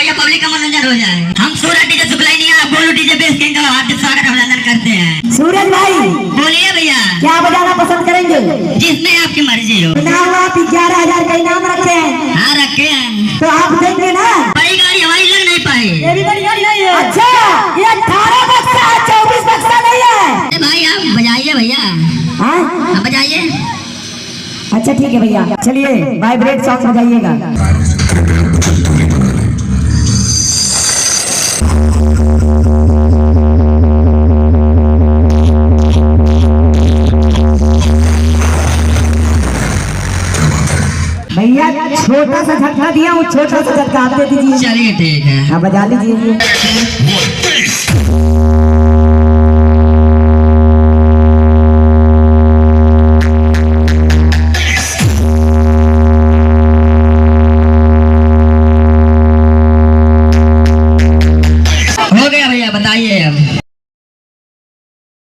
भैया पब्लिक का मनोरंजन हो जाए। हम सूरज डीजे सप्लाई नहीं है, बोलू डीजे बेस किंग का हार्दिक स्वागत अभिनंदन करते हैं। सूरज भाई बोलिए भैया, क्या बजाना पसंद करेंगे? जिसमें आपकी मर्जी हो। इनाम आप 11,000 का इनाम रखे हैं। हाँ रखे हैं। तो आप देंगे ना? बड़ी गाड़ी हमारी लग नहीं पाई। ये भी बड़ी गाड़ी नहीं है। अच्छा, ये 18 बक्सा 24 बक्सा नहीं है। अरे भाई आप बजाइए भैया। हाँ आप बजाइए। अच्छा ठीक है भैया, चलिए वाइब्रेट सॉन्ग बजाइएगा। भैया छोटा सा झटका दिया हूँ, छोटा सा झटका आप दे दीजिए। चलिए ठीक है। हाँ बजा लीजिए। हो गया भैया, बताइए अब।